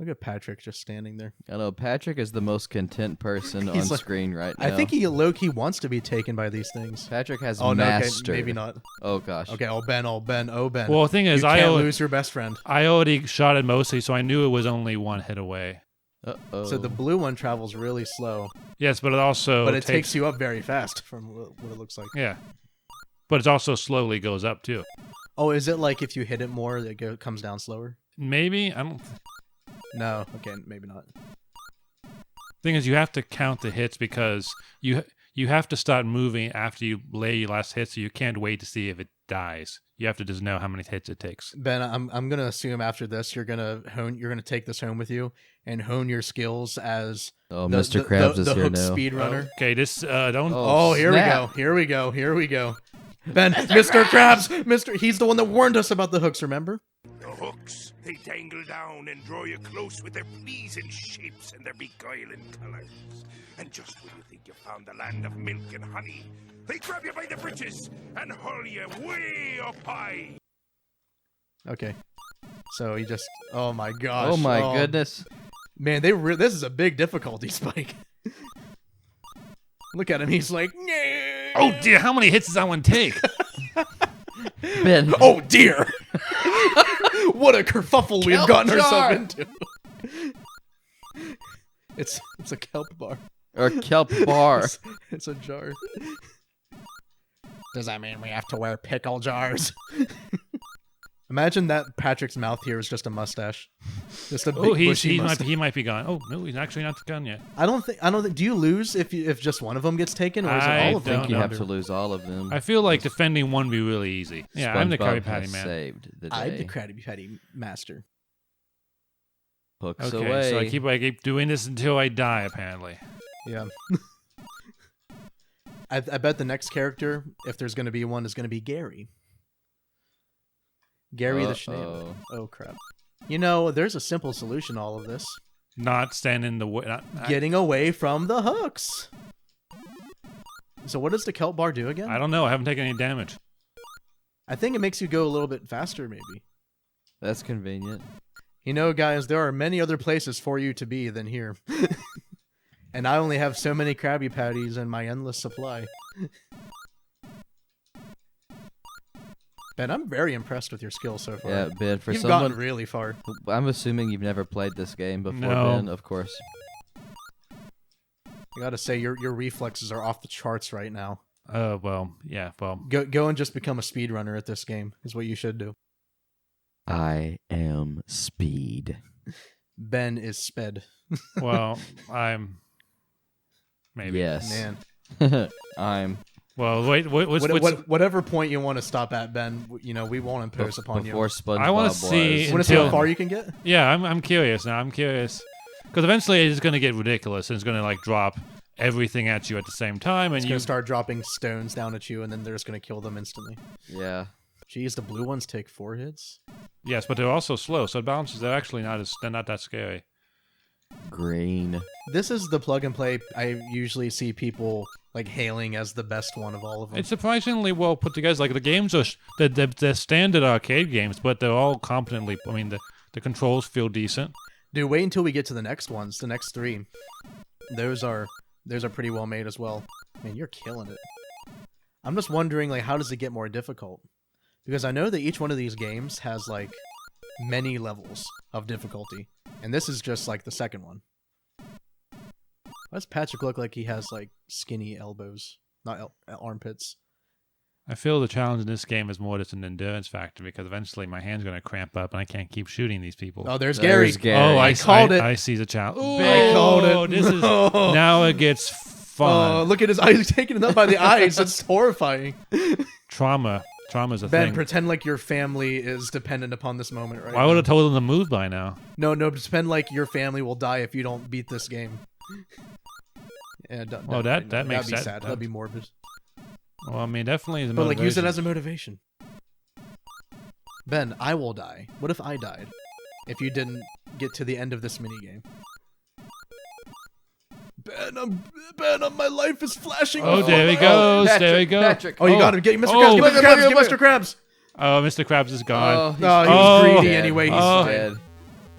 [SPEAKER 1] Look at Patrick just standing there.
[SPEAKER 3] I know Patrick is the most content person on
[SPEAKER 1] He's like-
[SPEAKER 3] screen right now.
[SPEAKER 1] I think he low-key wants to be taken by these things.
[SPEAKER 3] Patrick has
[SPEAKER 1] Oh, no, okay,
[SPEAKER 3] mastered.
[SPEAKER 1] maybe not.
[SPEAKER 3] Oh gosh.
[SPEAKER 1] Okay, oh, Ben.
[SPEAKER 2] Well, the thing is,
[SPEAKER 1] you can't lose your best friend.
[SPEAKER 2] I already shot it mostly, so I knew it was only one hit away.
[SPEAKER 3] Uh-oh.
[SPEAKER 1] So the blue one travels really slow,
[SPEAKER 2] Yes, but it also
[SPEAKER 1] but it takes you up very fast from what it looks like.
[SPEAKER 2] Yeah. But it also slowly goes up, too.
[SPEAKER 1] Oh, is it like if you hit it more, it comes down slower?
[SPEAKER 2] Maybe? I don't...
[SPEAKER 1] No, okay, maybe not.
[SPEAKER 2] Thing is, you have to count the hits because you have to start moving after you lay your last hit, so you can't wait to see if it dies. You have to just know how many hits it takes.
[SPEAKER 1] Ben, I'm gonna assume after this you're gonna take this home with you and hone your skills as
[SPEAKER 3] Mr. Krabs is
[SPEAKER 1] the
[SPEAKER 3] here
[SPEAKER 1] hook
[SPEAKER 3] now.
[SPEAKER 1] speedrunner.
[SPEAKER 2] Okay, this don't.
[SPEAKER 3] Oh,
[SPEAKER 1] Here
[SPEAKER 3] snap.
[SPEAKER 1] we go. Ben, Mr. Krabs, he's the one that warned us about the hooks. Remember?
[SPEAKER 4] The hooks, they dangle down and draw you close with their pleasing shapes and their beguiling colors. And just when you think you found the land of milk and honey, they grab you by the britches and hurl you way up high.
[SPEAKER 1] Okay. So he just. Oh my gosh.
[SPEAKER 3] Oh my goodness.
[SPEAKER 1] Man, this is a big difficulty spike. Look at him. He's like, "Nah."
[SPEAKER 2] Oh dear, how many hits does that one take?
[SPEAKER 3] Ben.
[SPEAKER 1] Oh dear. What a kerfuffle we've
[SPEAKER 3] Kelp
[SPEAKER 1] gotten
[SPEAKER 3] jar.
[SPEAKER 1] ourselves into. It's a kelp bar.
[SPEAKER 3] Or kelp bar.
[SPEAKER 1] It's a jar. Does that mean we have to wear pickle jars? Imagine that Patrick's mouth here is just a mustache. Just a big bushy mustache.
[SPEAKER 2] he might be gone. Oh no, he's actually not gone yet.
[SPEAKER 1] I don't think. Do you lose if just one of them gets taken, or is it
[SPEAKER 2] I
[SPEAKER 1] all of them?
[SPEAKER 3] I think you
[SPEAKER 2] don't
[SPEAKER 3] have
[SPEAKER 2] know.
[SPEAKER 3] to lose all of them.
[SPEAKER 2] I feel like defending one would be really easy. Yeah, I'm the
[SPEAKER 3] SpongeBob
[SPEAKER 2] Krabby Patty
[SPEAKER 3] has
[SPEAKER 2] man.
[SPEAKER 3] saved the day.
[SPEAKER 1] I'm the Krabby Patty master.
[SPEAKER 3] Hooks
[SPEAKER 2] Okay,
[SPEAKER 3] away.
[SPEAKER 2] so I keep doing this until I die. Apparently.
[SPEAKER 1] Yeah. I bet the next character, if there's going to be one, is going to be Gary. Gary the Snail. Oh crap! You know, there's a simple solution to all of this.
[SPEAKER 2] Not stand in the way.
[SPEAKER 1] Getting away from the hooks. So what does the kelp bar do again?
[SPEAKER 2] I don't know. I haven't taken any damage.
[SPEAKER 1] I think it makes you go a little bit faster, maybe.
[SPEAKER 3] That's convenient.
[SPEAKER 1] You know, guys, there are many other places for you to be than here. And I only have so many Krabby Patties in my endless supply. Ben, I'm very impressed with your skill so far.
[SPEAKER 3] Yeah, Ben, for
[SPEAKER 1] You've
[SPEAKER 3] someone...
[SPEAKER 1] gotten really far.
[SPEAKER 3] I'm assuming you've never played this game before,
[SPEAKER 2] No.
[SPEAKER 3] Ben, of course.
[SPEAKER 1] I gotta say, your reflexes are off the charts right now.
[SPEAKER 2] Well, yeah, well.
[SPEAKER 1] Go and just become a speedrunner at this game, is what you should do.
[SPEAKER 3] I am speed.
[SPEAKER 1] Ben is sped.
[SPEAKER 2] Well, I'm... Maybe.
[SPEAKER 3] Yes.
[SPEAKER 1] Man.
[SPEAKER 3] I'm...
[SPEAKER 2] Well, wait, what's
[SPEAKER 1] Whatever point you want to stop at, Ben, you know, we won't impose upon
[SPEAKER 3] Before
[SPEAKER 1] you.
[SPEAKER 3] SpongeBob
[SPEAKER 2] I wanna
[SPEAKER 3] was.
[SPEAKER 2] see-
[SPEAKER 1] Want to see how
[SPEAKER 2] until-
[SPEAKER 1] far you can get?
[SPEAKER 2] Yeah, I'm curious now. I'm curious. Because eventually it's going to get ridiculous and it's going to, like, drop everything at you at the same time. And
[SPEAKER 1] It's
[SPEAKER 2] you
[SPEAKER 1] gonna start dropping stones down at you, and then they're just gonna kill them instantly.
[SPEAKER 3] Yeah.
[SPEAKER 1] Jeez, the blue ones take 4 hits.
[SPEAKER 2] Yes, but they're also slow, so it balances. They're actually they're not that scary.
[SPEAKER 3] Green.
[SPEAKER 1] This is the plug and play I usually see people like hailing as the best one of all of them.
[SPEAKER 2] It's surprisingly well put together. Like, the games are they're standard arcade games, but they're all competently. I mean, the controls feel decent.
[SPEAKER 1] Dude, wait until we get to the next ones, the next 3. Those are pretty well made as well. Man, you're killing it. I'm just wondering, like, how does it get more difficult? Because I know that each one of these games has like many levels of difficulty, And this is just like the second one. Why does Patrick look like he has like skinny elbows, not armpits?
[SPEAKER 2] I feel the challenge in this game is more just an endurance factor because eventually my hand's going to cramp up and I can't keep shooting these people.
[SPEAKER 1] Oh, there's Gary.
[SPEAKER 2] Oh,
[SPEAKER 1] I called it.
[SPEAKER 2] I see the challenge.
[SPEAKER 1] I called it.
[SPEAKER 2] This is, now it gets fun.
[SPEAKER 1] Oh, look at his eyes. He's taking it up by the eyes. That's horrifying.
[SPEAKER 2] Trauma's a
[SPEAKER 1] Ben,
[SPEAKER 2] thing.
[SPEAKER 1] pretend like your family is dependent upon this moment right
[SPEAKER 2] I
[SPEAKER 1] now.
[SPEAKER 2] would have told them to move by now.
[SPEAKER 1] No, pretend like your family will die if you don't beat this game. Yeah,
[SPEAKER 2] Well, that makes
[SPEAKER 1] that'd be
[SPEAKER 2] sense.
[SPEAKER 1] sad. That'd be morbid.
[SPEAKER 2] Well, I mean, definitely is a
[SPEAKER 1] But like, use it
[SPEAKER 2] motivation.
[SPEAKER 1] as a motivation. Ben, I will die. What if I died? If you didn't get to the end of this minigame. Ben, my life is flashing.
[SPEAKER 2] Oh,
[SPEAKER 1] before
[SPEAKER 2] there he
[SPEAKER 1] my
[SPEAKER 2] goes.
[SPEAKER 3] Patrick,
[SPEAKER 2] There he goes.
[SPEAKER 3] Patrick.
[SPEAKER 1] Oh, you got him. Get Mr.
[SPEAKER 2] Oh.
[SPEAKER 1] Krabs. Get Mr. Krabs. Get
[SPEAKER 3] Look,
[SPEAKER 1] Mr. Krabs.
[SPEAKER 2] Oh, Mr. Krabs is gone.
[SPEAKER 1] No, he
[SPEAKER 2] Oh.
[SPEAKER 1] was greedy
[SPEAKER 3] dead.
[SPEAKER 1] anyway. He's
[SPEAKER 2] Oh.
[SPEAKER 1] fine.
[SPEAKER 3] Dead.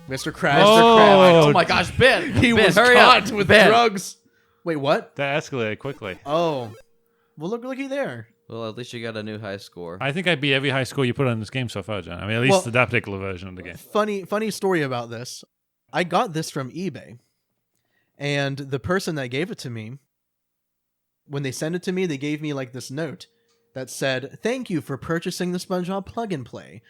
[SPEAKER 1] Mr. Krabs.
[SPEAKER 2] Oh.
[SPEAKER 1] Mr. Krabs.
[SPEAKER 3] Oh my gosh, Ben!
[SPEAKER 1] He
[SPEAKER 3] Ben,
[SPEAKER 1] was
[SPEAKER 3] hurry
[SPEAKER 1] caught
[SPEAKER 3] up.
[SPEAKER 1] with
[SPEAKER 3] Ben.
[SPEAKER 1] drugs. Wait, what?
[SPEAKER 2] That escalated quickly.
[SPEAKER 1] Oh. Well, looky there.
[SPEAKER 3] Well, at least you got a new high score.
[SPEAKER 2] I think I beat every high score you put on this game so far, John. I mean, at least
[SPEAKER 1] Well,
[SPEAKER 2] that particular version of the game.
[SPEAKER 1] Funny story about this. I got this from eBay. And the person that gave it to me, when they sent it to me, they gave me like this note that said, "Thank you for purchasing the SpongeBob Plug and Play.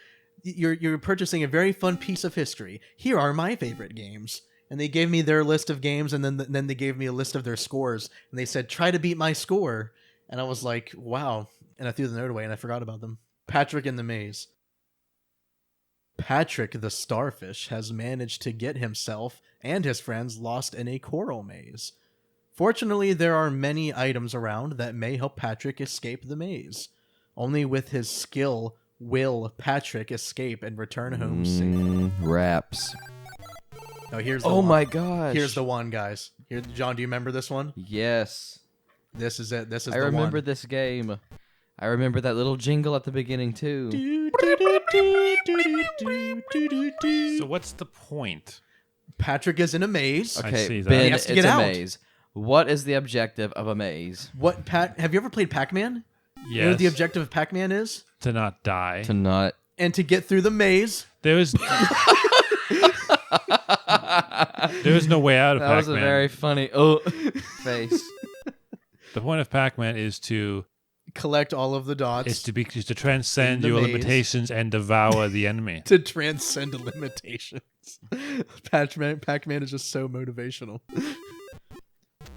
[SPEAKER 1] You're purchasing a very fun piece of history. Here are my favorite games." And they gave me their list of games, and then they gave me a list of their scores. And they said, "Try to beat my score." And I was like, wow. And I threw the note away, and I forgot about them. Patrick in the Maze. Patrick the Starfish has managed to get himself and his friends lost in a coral maze. Fortunately, there are many items around that may help Patrick escape the maze. Only with his skill will Patrick escape and return home safe.
[SPEAKER 3] Raps.
[SPEAKER 1] Oh, here's the
[SPEAKER 3] Oh
[SPEAKER 1] one.
[SPEAKER 3] my gosh.
[SPEAKER 1] Here's the one, guys. Here, John, do you remember this one?
[SPEAKER 3] Yes.
[SPEAKER 1] This is it. This is
[SPEAKER 3] I
[SPEAKER 1] the
[SPEAKER 3] remember
[SPEAKER 1] one.
[SPEAKER 3] this game. I remember that little jingle at the beginning too.
[SPEAKER 2] So what's the point?
[SPEAKER 1] Patrick is in a maze.
[SPEAKER 3] Okay,
[SPEAKER 2] see that.
[SPEAKER 3] Ben,
[SPEAKER 1] He has to
[SPEAKER 3] it's
[SPEAKER 1] get
[SPEAKER 3] a
[SPEAKER 1] out.
[SPEAKER 3] maze. What is the objective of a maze?
[SPEAKER 1] What Have you ever played Pac-Man?
[SPEAKER 2] Yes.
[SPEAKER 1] You know what the objective of Pac-Man is?
[SPEAKER 2] To not die.
[SPEAKER 3] To not.
[SPEAKER 1] And to get through the maze.
[SPEAKER 2] There is no way out of
[SPEAKER 3] That
[SPEAKER 2] Pac-Man.
[SPEAKER 3] was a very funny face.
[SPEAKER 2] The point of Pac-Man is to
[SPEAKER 1] Collect all of the dots.
[SPEAKER 2] is to transcend
[SPEAKER 1] In the
[SPEAKER 2] your
[SPEAKER 1] maze.
[SPEAKER 2] limitations and devour the enemy.
[SPEAKER 1] to transcend limitations. Pac-Man is just so motivational.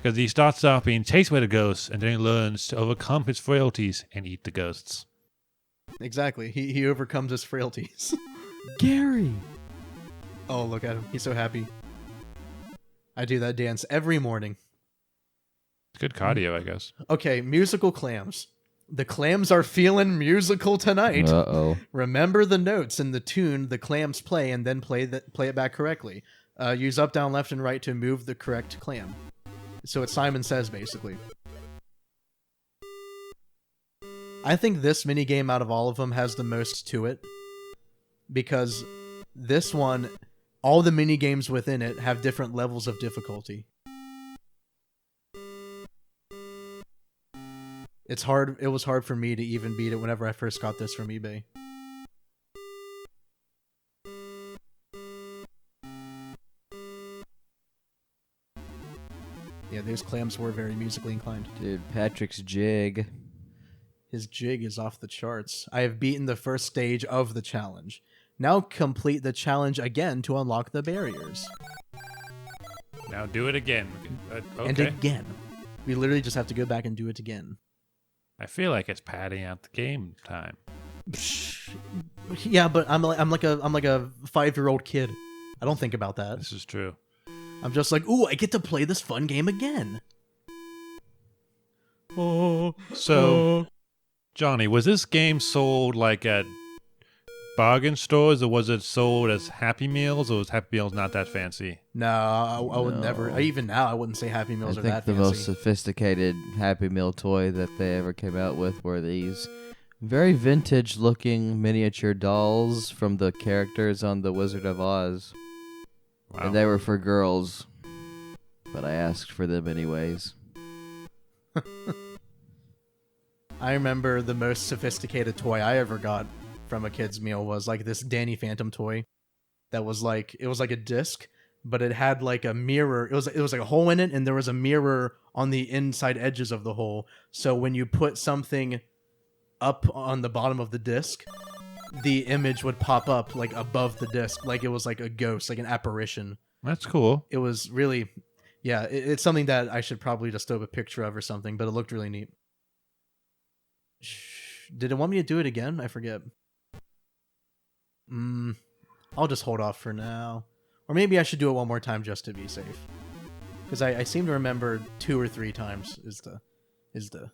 [SPEAKER 2] Because he starts off being chased by the ghosts and then he learns to overcome his frailties and eat the ghosts.
[SPEAKER 1] Exactly. He overcomes his frailties.
[SPEAKER 3] Gary.
[SPEAKER 1] Oh, look at him. He's so happy. I do that dance every morning.
[SPEAKER 2] Good cardio, I guess.
[SPEAKER 1] Okay, musical clams. The clams are feeling musical tonight.
[SPEAKER 3] Uh-oh.
[SPEAKER 1] Remember the notes in the tune the clams play and then play it back correctly. Use up, down, left, and right to move the correct clam. So it's Simon Says, basically. I think this minigame out of all of them has the most to it. Because this one, all the minigames within it have different levels of difficulty. It's hard. It was hard for me to even beat it whenever I first got this from eBay. Yeah, those clams were very musically inclined.
[SPEAKER 3] Dude, Patrick's jig.
[SPEAKER 1] His jig is off the charts. I have beaten the first stage of the challenge. Now complete the challenge again to unlock the barriers.
[SPEAKER 2] Now do it again. Okay.
[SPEAKER 1] And again. We literally just have to go back and do it again.
[SPEAKER 2] I feel like it's padding out the game time.
[SPEAKER 1] Yeah, but I'm like a 5-year-old kid. I don't think about that.
[SPEAKER 2] This is true.
[SPEAKER 1] I'm just like, ooh, I get to play this fun game again.
[SPEAKER 2] So, Johnny, was this game sold like at bargain stores, or was it sold as Happy Meals, or was Happy Meals not that fancy?
[SPEAKER 1] No, I would
[SPEAKER 3] No.
[SPEAKER 1] never. Even now, I wouldn't say Happy
[SPEAKER 3] I
[SPEAKER 1] Meals are
[SPEAKER 3] think
[SPEAKER 1] that
[SPEAKER 3] the
[SPEAKER 1] fancy.
[SPEAKER 3] most sophisticated Happy Meal toy that they ever came out with were these very vintage looking miniature dolls from the characters on The Wizard of Oz.
[SPEAKER 2] Wow.
[SPEAKER 3] And they were for girls, but I asked for them anyways.
[SPEAKER 1] I remember the most sophisticated toy I ever got from a kid's meal was like this Danny Phantom toy that was like, it was like a disc, but it had like a mirror. It was like a hole in it, and there was a mirror on the inside edges of the hole. So when you put something up on the bottom of the disc, the image would pop up like above the disc, like it was like a ghost, like an apparition.
[SPEAKER 2] That's cool.
[SPEAKER 1] It was really, yeah, it's something that I should probably just throw up a picture of or something, but it looked really neat. Did it want me to do it again? I forget. I'll just hold off for now. Or maybe I should do it one more time just to be safe. Because I seem to remember 2 or 3 times is the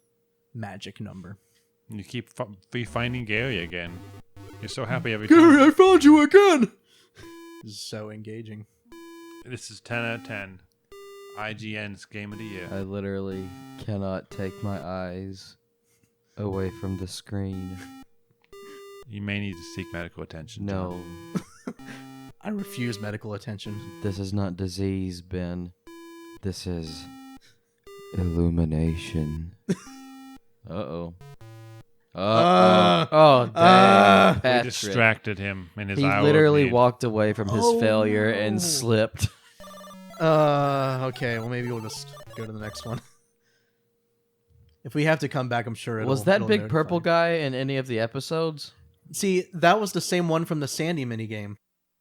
[SPEAKER 1] magic number.
[SPEAKER 2] You keep finding Gary again. You're so happy every time.
[SPEAKER 1] Gary, I found you again! This is so engaging.
[SPEAKER 2] This is 10 out of 10. IGN's Game of the Year.
[SPEAKER 3] I literally cannot take my eyes away from the screen.
[SPEAKER 2] You may need to seek medical attention.
[SPEAKER 3] No.
[SPEAKER 1] I refuse medical attention.
[SPEAKER 3] This is not disease, Ben. This is illumination. Uh-oh. Oh, dang.
[SPEAKER 2] We
[SPEAKER 3] Patrick.
[SPEAKER 2] distracted him in his
[SPEAKER 3] He
[SPEAKER 2] hour of
[SPEAKER 3] literally
[SPEAKER 2] need.
[SPEAKER 3] walked away from his failure and slipped.
[SPEAKER 1] Okay, well maybe we'll just go to the next one. If we have to come back, I'm sure it'll...
[SPEAKER 3] Was that
[SPEAKER 1] it'll
[SPEAKER 3] big
[SPEAKER 1] notify.
[SPEAKER 3] purple guy in any of the episodes?
[SPEAKER 1] See, that was the same one from the Sandy minigame.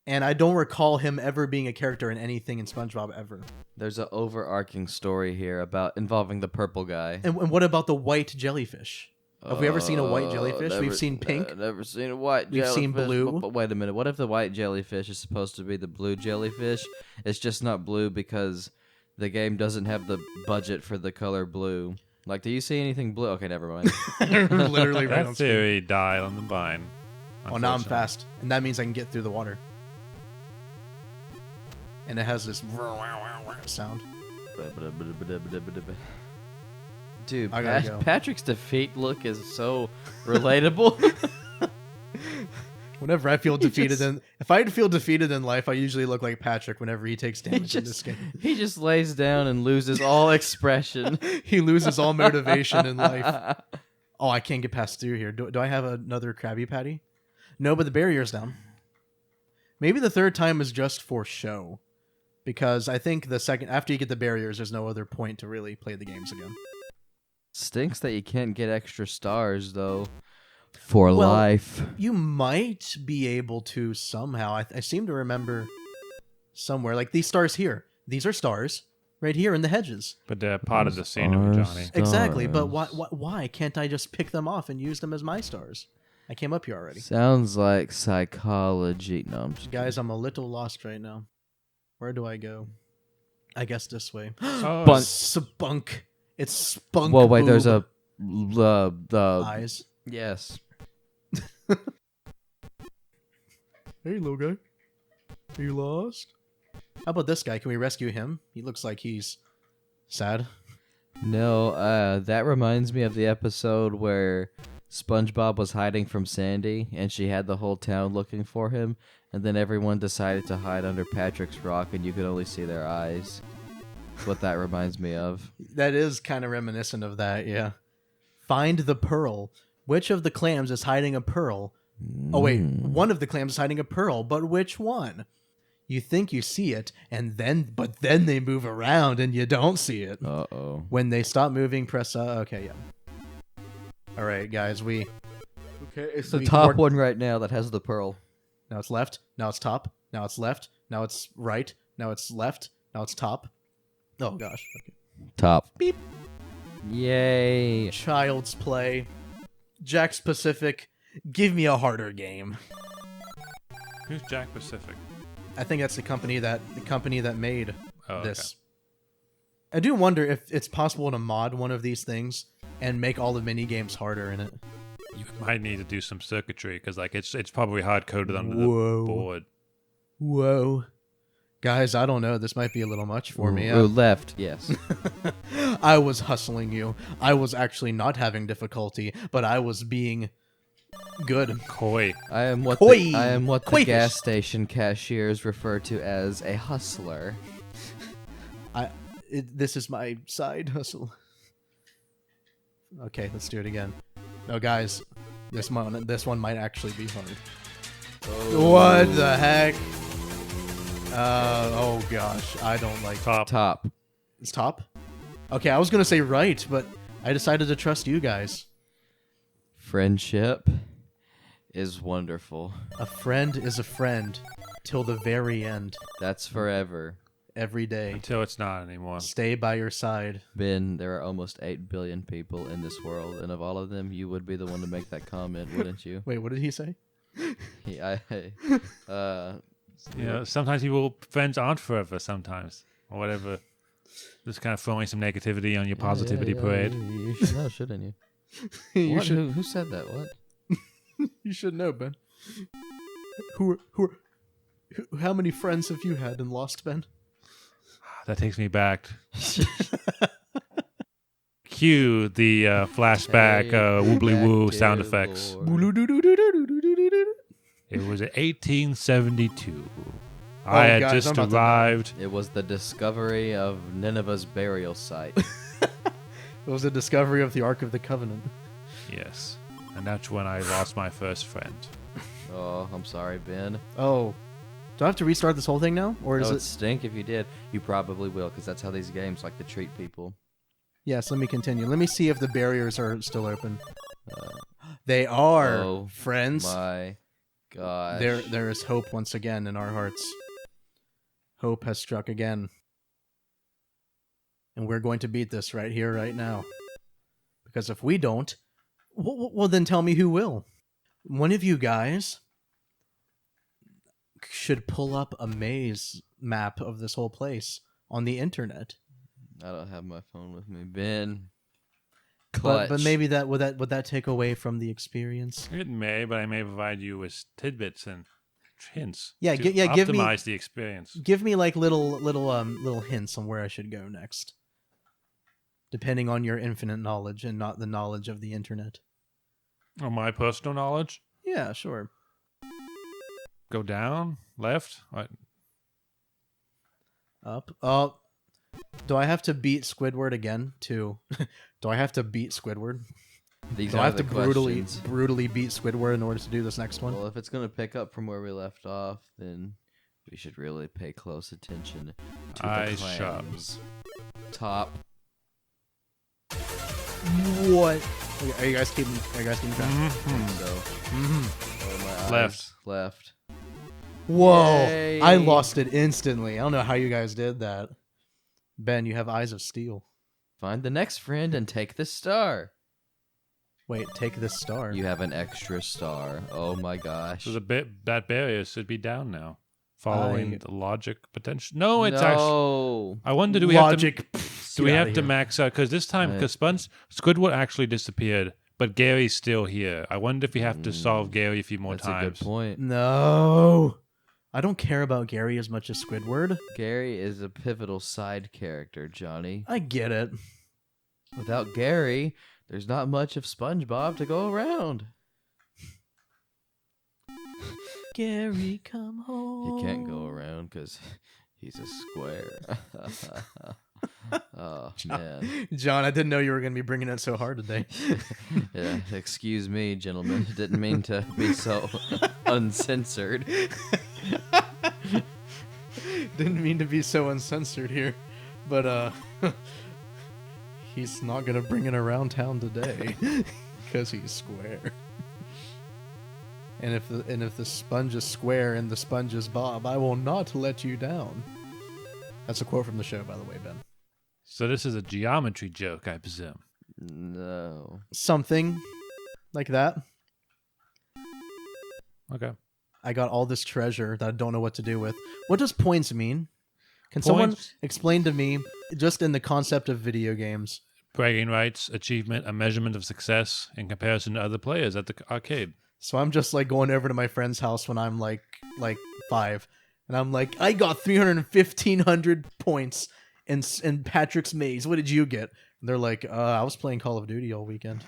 [SPEAKER 1] And I don't recall him ever being a character in anything in SpongeBob ever.
[SPEAKER 3] There's an overarching story here about involving the purple guy.
[SPEAKER 1] And what about the white jellyfish? Have we ever seen a white jellyfish? We've seen pink.
[SPEAKER 3] Never seen a white
[SPEAKER 1] We've
[SPEAKER 3] jellyfish.
[SPEAKER 1] seen blue.
[SPEAKER 3] But wait a minute. What if the white jellyfish is supposed to be the blue jellyfish? It's just not blue because the game doesn't have the budget for the color blue. Like, do you see anything blue? Okay, never mind.
[SPEAKER 1] Literally right on
[SPEAKER 2] That
[SPEAKER 1] screen.
[SPEAKER 2] theory died on the vine.
[SPEAKER 1] Oh, now I'm
[SPEAKER 2] unfortunately.
[SPEAKER 1] fast. And that means I can get through the water. And it has this sound.
[SPEAKER 3] Dude,
[SPEAKER 1] I gotta go.
[SPEAKER 3] Patrick's defeat look is so relatable.
[SPEAKER 1] Whenever I feel defeated,
[SPEAKER 3] just-
[SPEAKER 1] if I feel defeated in life, I usually look like Patrick whenever he takes damage in this game.
[SPEAKER 3] He just lays down and loses all expression.
[SPEAKER 1] He loses all motivation in life. Oh, I can't get past through here. Do I have another Krabby Patty? No, but the barrier's down. Maybe the third time is just for show. Because I think the second, after you get the barriers, there's no other point to really play the games again.
[SPEAKER 3] Stinks that you can't get extra stars, though. For
[SPEAKER 1] Well,
[SPEAKER 3] life.
[SPEAKER 1] You might be able to somehow. I seem to remember somewhere. Like these stars here. These are stars right here in the hedges.
[SPEAKER 2] But they're part of the scenery,
[SPEAKER 3] Are
[SPEAKER 2] Johnny.
[SPEAKER 1] Exactly. But
[SPEAKER 3] Stars.
[SPEAKER 1] why can't I just pick them off and use them as my stars? I came up here already.
[SPEAKER 3] Sounds like psychology. No, I'm just
[SPEAKER 1] Guys, I'm a little lost right now. Where do I go? I guess this way.
[SPEAKER 2] Oh,
[SPEAKER 3] Bunk.
[SPEAKER 1] Spunk. It's spunk.
[SPEAKER 3] Whoa, wait, there's
[SPEAKER 1] boob.
[SPEAKER 3] the
[SPEAKER 1] Eyes.
[SPEAKER 3] yes.
[SPEAKER 1] Hey, little guy. Are you lost? How about this guy? Can we rescue him? He looks like he's sad.
[SPEAKER 3] No, that reminds me of the episode where SpongeBob was hiding from Sandy and she had the whole town looking for him, and then everyone decided to hide under Patrick's rock and you could only see their eyes. That's what that reminds me of.
[SPEAKER 1] That is kind of reminiscent of that, yeah. Find the pearl. Which of the clams is hiding a pearl? Oh, wait. One of the clams is hiding a pearl, but which one? You think you see it, but then they move around and you don't see it.
[SPEAKER 3] Uh-oh.
[SPEAKER 1] When they stop moving, press okay, yeah. All right, guys,
[SPEAKER 3] Okay, it's
[SPEAKER 1] we
[SPEAKER 3] the top
[SPEAKER 1] work-
[SPEAKER 3] one right now that has the pearl.
[SPEAKER 1] now it's left, now it's top, now it's left, now it's right, now it's left, now it's top. Oh gosh. Okay.
[SPEAKER 3] Top.
[SPEAKER 1] Beep.
[SPEAKER 3] Yay.
[SPEAKER 1] Child's Play. Jack's Pacific. Give me a harder game.
[SPEAKER 2] who's Jack Pacific?
[SPEAKER 1] I think that's the company that made
[SPEAKER 2] Oh, okay.
[SPEAKER 1] this. I do wonder if it's possible to mod one of these things and make all the mini games harder in it.
[SPEAKER 2] You might need to do some circuitry because, like, it's probably hard coded under
[SPEAKER 1] Whoa.
[SPEAKER 2] the board.
[SPEAKER 1] Whoa. Guys, I don't know. This might be a little much for me.
[SPEAKER 3] Ooh, left, yes.
[SPEAKER 1] I was hustling you. I was actually not having difficulty, but I was being good.
[SPEAKER 2] Koi.
[SPEAKER 3] I am what
[SPEAKER 1] Koi.
[SPEAKER 3] the
[SPEAKER 1] Koi
[SPEAKER 3] gas
[SPEAKER 1] fish.
[SPEAKER 3] station cashiers refer to as a hustler.
[SPEAKER 1] This is my side hustle. Okay, let's do it again. No, guys, this one might actually be hard.
[SPEAKER 3] Oh.
[SPEAKER 1] What the heck? Oh gosh, I don't like.
[SPEAKER 2] Top.
[SPEAKER 3] Top.
[SPEAKER 1] It's top. Okay, I was gonna say right, but I decided to trust you guys.
[SPEAKER 3] Friendship is wonderful.
[SPEAKER 1] A friend is a friend till the very end.
[SPEAKER 3] That's forever.
[SPEAKER 1] Every day.
[SPEAKER 2] Until it's not anymore.
[SPEAKER 1] Stay by your side.
[SPEAKER 3] Ben, there are almost 8 billion people in this world, and of all of them, you would be the one to make that comment, wouldn't you?
[SPEAKER 1] Wait, what did he say?
[SPEAKER 2] Sometimes friends aren't forever sometimes. Or whatever. Just kind of throwing some negativity on your positivity parade.
[SPEAKER 3] You should know, shouldn't you?
[SPEAKER 1] You
[SPEAKER 3] What?
[SPEAKER 1] should.
[SPEAKER 3] Who said that? What?
[SPEAKER 1] You should know, Ben. How many friends have you had and lost, Ben?
[SPEAKER 2] That takes me back. Cue the flashback woobly woo sound effects. It was 1872. I had
[SPEAKER 1] guys,
[SPEAKER 2] just
[SPEAKER 1] I'm about to
[SPEAKER 2] arrived.
[SPEAKER 3] It was the discovery of Nineveh's burial site.
[SPEAKER 1] It was the discovery of the Ark of the Covenant.
[SPEAKER 2] Yes. And that's when I lost my first friend.
[SPEAKER 3] Oh, I'm sorry, Ben.
[SPEAKER 1] Oh. Do I have to restart this whole thing now? Or
[SPEAKER 3] It
[SPEAKER 1] is
[SPEAKER 3] would
[SPEAKER 1] it...
[SPEAKER 3] stink if you did. You probably will, because that's how these games like to treat people.
[SPEAKER 1] Yes, let me continue. Let me see if the barriers are still open. They are,
[SPEAKER 3] Oh
[SPEAKER 1] friends.
[SPEAKER 3] My gosh.
[SPEAKER 1] There is hope once again in our hearts. Hope has struck again. And we're going to beat this right here, right now. Because if we don't, well then tell me who will. One of you guys should pull up a maze map of this whole place on the internet.
[SPEAKER 3] I don't have my phone with me, Ben.
[SPEAKER 1] But maybe would that take away from the experience?
[SPEAKER 2] It may, but I may provide you with tidbits and hints.
[SPEAKER 1] Yeah,
[SPEAKER 2] to
[SPEAKER 1] give me
[SPEAKER 2] optimize the experience.
[SPEAKER 1] Give me like little hints on where I should go next. Depending on your infinite knowledge and not the knowledge of the internet.
[SPEAKER 2] Or my personal knowledge.
[SPEAKER 1] Yeah, sure.
[SPEAKER 2] Go down, left. Right.
[SPEAKER 1] Up. Oh. Do I have to beat Squidward again too? Do I have to beat Squidward?
[SPEAKER 3] These
[SPEAKER 1] Do
[SPEAKER 3] are
[SPEAKER 1] I have
[SPEAKER 3] the
[SPEAKER 1] to
[SPEAKER 3] questions.
[SPEAKER 1] brutally beat Squidward in order to do this next one?
[SPEAKER 3] Well, if it's going to pick up from where we left off, then we should really pay close attention to
[SPEAKER 2] Eyes
[SPEAKER 3] the
[SPEAKER 2] sharp.
[SPEAKER 3] clams. Top.
[SPEAKER 1] What? Okay, are you guys keeping track?
[SPEAKER 3] So,
[SPEAKER 1] Mm-hmm.
[SPEAKER 3] my eyes left.
[SPEAKER 1] Whoa!
[SPEAKER 3] Yay.
[SPEAKER 1] I lost it instantly. I don't know how you guys did that. Ben, you have eyes of steel.
[SPEAKER 3] Find the next friend and take the star.
[SPEAKER 1] Wait, take this star.
[SPEAKER 3] You have an extra star. Oh my gosh.
[SPEAKER 2] So that barrier should be down now. Following the logic potential. No, it's actually.
[SPEAKER 3] No.
[SPEAKER 2] I wonder, do we
[SPEAKER 1] Logic.
[SPEAKER 2] have to max out? Because this time, because Squidward actually disappeared, but Gary's still here. I wonder if we have to solve Gary a few more
[SPEAKER 3] That's
[SPEAKER 2] times.
[SPEAKER 3] a good point.
[SPEAKER 1] No. I don't care about Gary as much as Squidward.
[SPEAKER 3] Gary is a pivotal side character, Johnny.
[SPEAKER 1] I get it.
[SPEAKER 3] Without Gary, there's not much of SpongeBob to go around.
[SPEAKER 1] Gary, come home.
[SPEAKER 3] He can't go around because he's a square. Oh, man.
[SPEAKER 1] John, I didn't know you were going to be bringing it so hard today.
[SPEAKER 3] Yeah, excuse me, gentlemen. Didn't mean to be so uncensored.
[SPEAKER 1] Didn't mean to be so uncensored here. But, he's not going to bring it around town today. Because he's square. And if the sponge is square and the sponge is Bob, I will not let you down. That's a quote from the show, by the way, Ben.
[SPEAKER 2] So this is a geometry joke, I presume.
[SPEAKER 3] No.
[SPEAKER 1] Something like that.
[SPEAKER 2] Okay.
[SPEAKER 1] I got all this treasure that I don't know what to do with. What does points mean? Can someone
[SPEAKER 2] Points?
[SPEAKER 1] explain to me, just in the concept of video games?
[SPEAKER 2] Bragging rights, achievement, a measurement of success in comparison to other players at the arcade.
[SPEAKER 1] So I'm just like going over to my friend's house when I'm like 5, and I'm like, I got 1,500 points in Patrick's Maze. What did you get? And they're like, I was playing Call of Duty all weekend.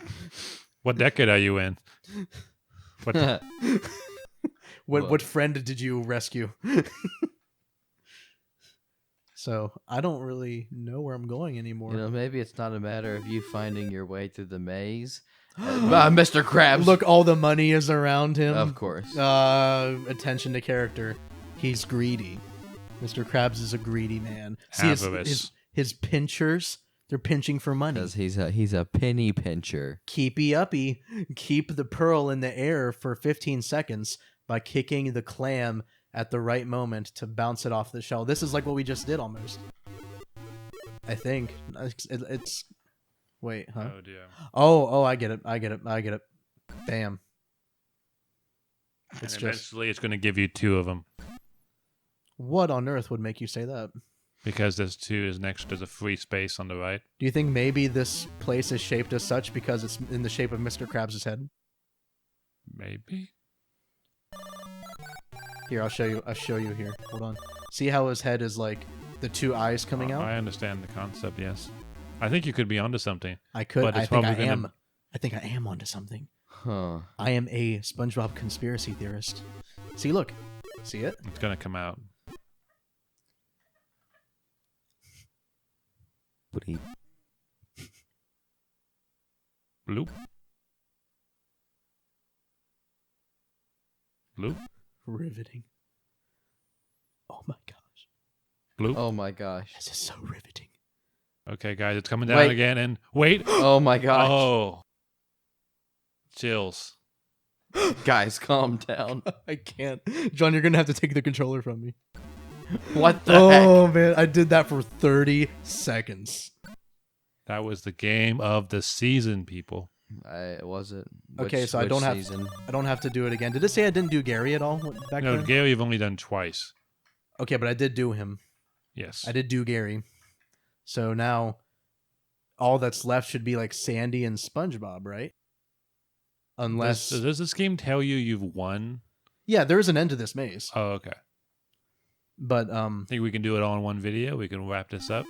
[SPEAKER 2] What decade are you in? What?
[SPEAKER 1] What friend did you rescue? So I don't really know where I'm going anymore.
[SPEAKER 3] You know, maybe it's not a matter of you finding your way through the maze. Mr. Krabs.
[SPEAKER 1] Look, all the money is around him.
[SPEAKER 3] Of course.
[SPEAKER 1] Attention to character. He's greedy. Mr. Krabs is a greedy man. See his pinchers. They're pinching for money.
[SPEAKER 3] Because he's a penny pincher.
[SPEAKER 1] Keepy uppy. Keep the pearl in the air for 15 seconds by kicking the clam at the right moment to bounce it off the shell. This is like what we just did almost. I think. It's wait, huh?
[SPEAKER 2] Oh, dear.
[SPEAKER 1] Oh, I get it. Damn.
[SPEAKER 2] And eventually it's going to give you 2 of them.
[SPEAKER 1] What on earth would make you say that?
[SPEAKER 2] Because there's 2 is next to the free space on the right.
[SPEAKER 1] Do you think maybe this place is shaped as such because it's in the shape of Mr. Krabs' head?
[SPEAKER 2] Maybe.
[SPEAKER 1] Here, I'll show you here. Hold on. See how his head is like the 2 eyes coming out?
[SPEAKER 2] I understand the concept, yes. I think you could be onto something.
[SPEAKER 1] I could.
[SPEAKER 2] But
[SPEAKER 1] I think I am. I think I am onto something.
[SPEAKER 3] Huh.
[SPEAKER 1] I am a SpongeBob conspiracy theorist. See, look. See it?
[SPEAKER 2] It's going to come out.
[SPEAKER 3] Bleep.
[SPEAKER 2] Bloop. Bloop.
[SPEAKER 1] Riveting. Oh my gosh.
[SPEAKER 2] Bloop.
[SPEAKER 3] Oh my gosh.
[SPEAKER 1] This is so riveting.
[SPEAKER 2] Okay, guys, it's coming down
[SPEAKER 3] Wait.
[SPEAKER 2] again. And wait.
[SPEAKER 3] Oh my gosh.
[SPEAKER 2] Oh. Chills.
[SPEAKER 3] Guys, calm down.
[SPEAKER 1] I can't. John, you're going to have to take the controller from me.
[SPEAKER 3] What the heck?
[SPEAKER 1] Oh, man. I did that for 30 seconds.
[SPEAKER 2] That was the game of the season, people.
[SPEAKER 3] Was it?
[SPEAKER 1] Okay, so I don't have to do it again. Did it say I didn't do Gary at all back
[SPEAKER 2] No,
[SPEAKER 1] then?
[SPEAKER 2] Gary, you've only done twice.
[SPEAKER 1] Okay, but I did do him.
[SPEAKER 2] Yes.
[SPEAKER 1] I did do Gary. So now all that's left should be like Sandy and SpongeBob, right? Unless
[SPEAKER 2] Does this game tell you you've won?
[SPEAKER 1] yeah, there is an end to this maze.
[SPEAKER 2] Oh, okay.
[SPEAKER 1] But
[SPEAKER 2] Think we can do it all in one video? We can wrap this up?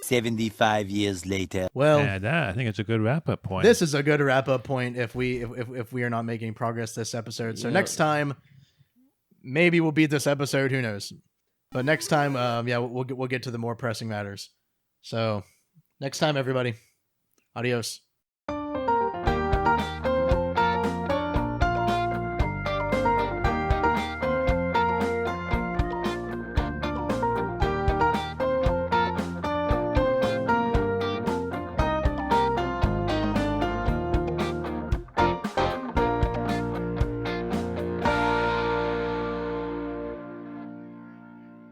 [SPEAKER 5] 75 years later.
[SPEAKER 1] well,
[SPEAKER 2] And I think it's a good wrap-up point.
[SPEAKER 1] this is a good wrap-up point if we are not making progress this episode. So
[SPEAKER 3] Yeah.
[SPEAKER 1] next time, maybe we'll beat this episode. Who knows? But next time, yeah, we'll get to the more pressing matters. So next time, everybody, adios.